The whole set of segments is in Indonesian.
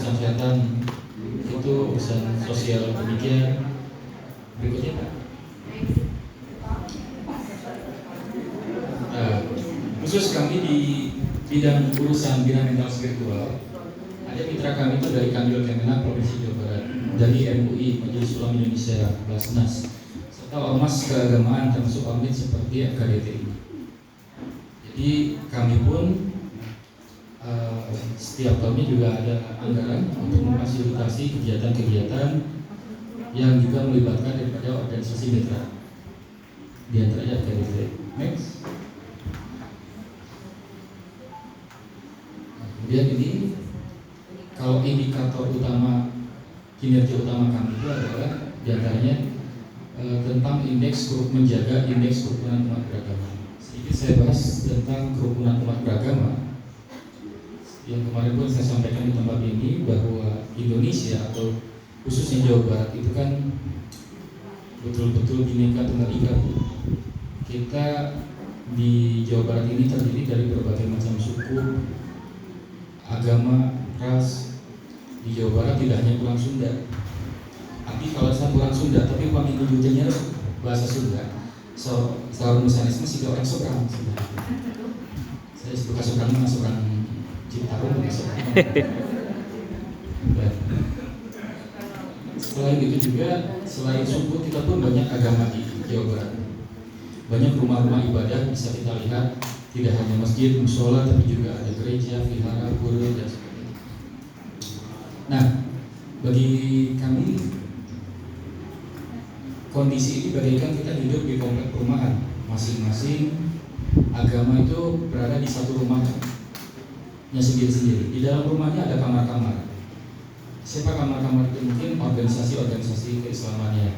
urusan kesehatan, itu urusan sosial demikian. Berikutnya Pak. Khusus kami di bidang urusan bina mental spiritual, ada mitra kami itu dari Kanwil Kemenak Provinsi Jawa Barat, dari MUI Majelis Ulama Indonesia Basnas, serta ormas keagamaan termasuk ormas seperti FKDTI. Jadi kami pun setiap tahunnya juga ada anggaran untuk memfasilitasi kegiatan-kegiatan yang juga melibatkan daripada organisasi mitra, di antaranya FKDTI. Next. Kemudian ini kalau indikator utama kinerja utama kami itu adalah diantaranya tentang menjaga indeks kerukunan umat beragama. Sedikit saya bahas tentang kerukunan umat beragama. Yang kemarin pun saya sampaikan di tempat ini bahwa Indonesia atau khususnya Jawa Barat itu kan betul-betul Bhinneka Tunggal Ika. Kita di Jawa Barat ini terdiri dari berbagai macam suku, agama, ras. Di Jawa Barat tidak hanya pulang Sunda. Tapi kalau saya pulang Sunda, tapi uang induknya bahasa Sunda. Seorang Nusanisme sih orang seberang sebenarnya. Saya suka seberang Citarum, seberang. Selain itu juga, selain suku kita pun banyak agama di Jawa Barat. Banyak rumah-rumah ibadah bisa kita lihat. Tidak hanya masjid, musola, tapi juga ada gereja, vihara, pura, dan sebagainya. Nah, bagi kami kondisi ini bagaikan kita hidup di komplek perumahan. Masing-masing agama itu berada di satu rumahnya sendiri-sendiri. Di dalam rumahnya ada kamar-kamar. Siapa kamar-kamar itu? Mungkin organisasi-organisasi keislamannya.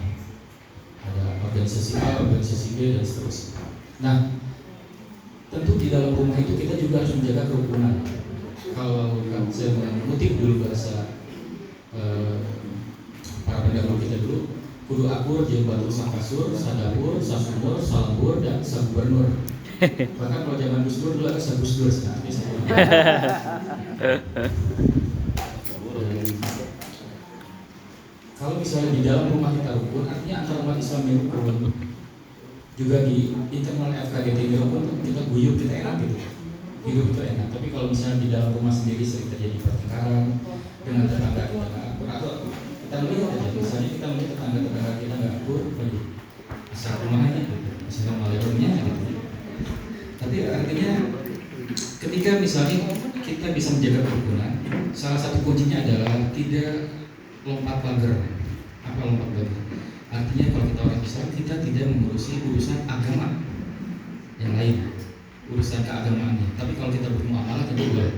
Ada organisasi A, organisasi B, dan seterusnya. Nah, tentu di dalam rumah itu kita juga harus menjaga kerukunan. Kalau saya mengutip dulu bahasa para pendahulu kita dulu, kudu akur jeung batu sakasur, sadapur, sasumur, salambur, dan sagubernur. Bahkan kalau zaman Gus Dur dulu ada sagus dur. Kalau misalnya di dalam rumah kita rukun, artinya antara umat Islam yang rukun. Juga di internal FKDT pun kita guyup, kita enak gitu, hidup itu enak. Tapi kalau misalnya di dalam rumah sendiri sering terjadi pertengkaran dengan tetangga kita nggak akur, atau kita melihat aja, misalnya kita melihat tetangga kita nggak akur, asal rumahnya gitu, assalamualaikumnya gitu. Tapi artinya ketika misalnya kita bisa menjaga kerukunan, salah satu kuncinya adalah tidak lompat pagar. Apa lompat pagar? Artinya kalau kita orang Islam, kita tidak mengurusi urusan agama yang lain, urusan keagamaannya. Tapi kalau kita bermuamalah tentu boleh.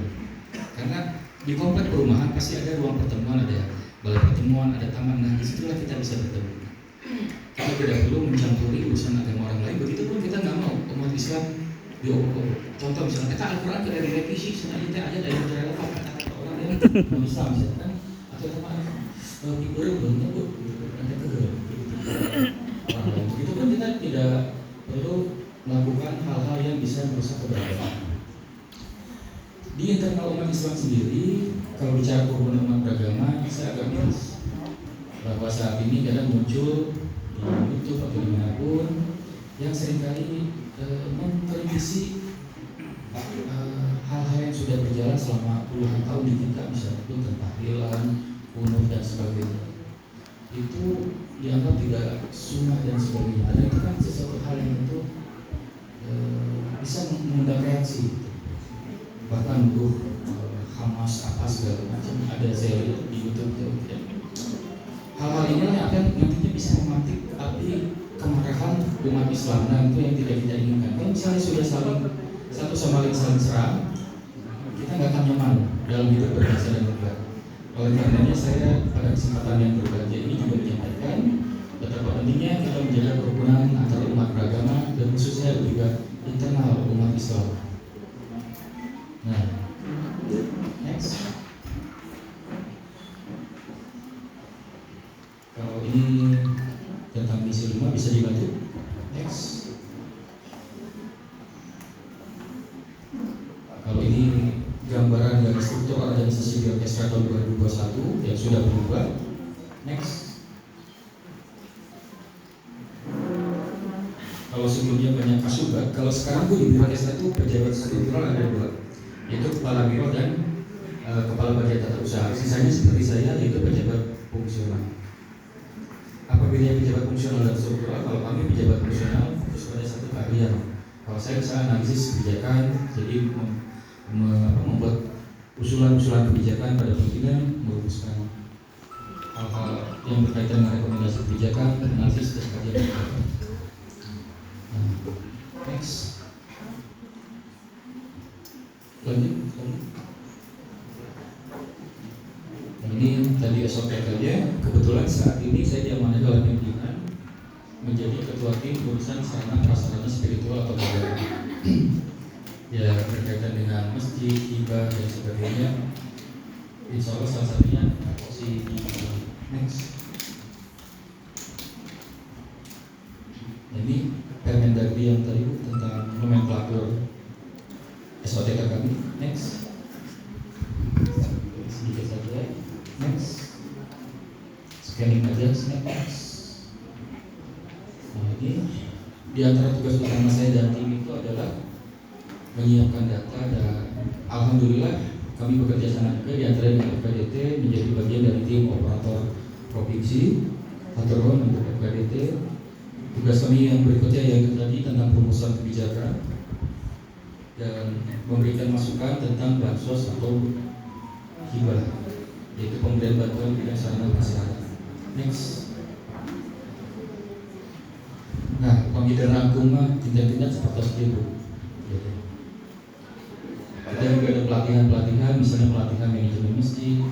Karena di komplek perumahan pasti ada ruang pertemuan, ada balai pertemuan, ada taman. Nah, disitulah kita bisa bertemu. Kita tidak perlu mencampuri urusan agama orang lain. Begitupun kita nggak mau umat Islam diobok-obok. Contoh misalnya, kita Al-Quran tidak direvisi, sebenarnya kita aja dari relevan kata-kata orang yang non Islam misalkan, atau teman figurnya belum nyebut, nanti kegel. Itu pun kita tidak perlu melakukan hal-hal yang bisa merusak keberagaman. Di internal umat Islam sendiri, kalau bicara kerukunan umat beragama, saya agak miris bahwa saat ini kadang muncul di YouTube atau dimanapun yang seringkali mengkritisi hal-hal yang sudah berjalan selama puluhan tahun di kita, misalnya itu tentang tahlilan, kunut, dan sebagainya. Itu dianggap tidak sunnah dan sebagainya. Dan itu kan sesuatu hal yang itu bisa mengundang reaksi. Bahkan Hamas apa segala macam ada saya lihat di YouTube ya. Hal-hal ini yang akan nantinya bisa memantik api kemarahan umat Islam. Nah, itu yang tidak kita inginkan. Kalau misalnya sudah saling satu sama lain saling serang, kita nggak akan nyaman dalam hidup berbangsa dan bernegara. Oleh karenanya saya pada kesempatan yang berbahagia ini juga menyampaikan betapa pentingnya kita menjaga kerukunan antara umat beragama dan khususnya juga internal umat Islam. Nah, next. Kalau ini tentang misi 5 bisa dibantu. Next. Kalau ini gambaran dari struktur organisasi BOKS SK tahun 2021 yang sudah berubah. Next. Kalau sebelumnya banyak kasubat, kalau sekarang gue di Birkes itu pejabat struktural ada 2, yaitu kepala biro dan kepala bagian tata usaha. Sisanya seperti saya, yaitu pejabat fungsional. Apa bedanya pejabat fungsional dan struktural? Kalau kami pejabat fungsional fokus pada satu keahlian. Kalau saya bisa analisis kebijakan, jadi membuat usulan-usulan kebijakan pada pimpinan, merumuskan hal-hal yang berkaitan dengan rekomendasi kebijakan, analisis dan kajian kebijakan. Next. Lanjut. Nah, ini tadi SOP saja. Kebetulan saat ini saya diamanai oleh pimpinan menjadi ketua tim urusan sarana prasarana spiritual atau negara. Ya, berkaitan dengan masjid, hibah dan sebagainya. Insya Allah salah satunya si next. Ini Permendagri yang tadi tentang nomenklatur SOTK kami. Next. Sedikit saja. Next. Scanning aja. Next. Nah, ini di antara tugas utama saya dan tim itu adalah menyiapkan data dan alhamdulillah kami bekerja sama juga di antara dengan FKDT menjadi bagian dari tim operator provinsi atau untuk FKDT. Tugas kami yang berikutnya yaitu tadi tentang perumusan kebijakan dan memberikan masukan tentang bansos atau hibah, yaitu pemberian bantuan bidang sarana prasarana. Next. Nah, penghidupan rangkum tindak-tindak seperti itu. Kita juga ada pelatihan-pelatihan, misalnya pelatihan manajemen masjid,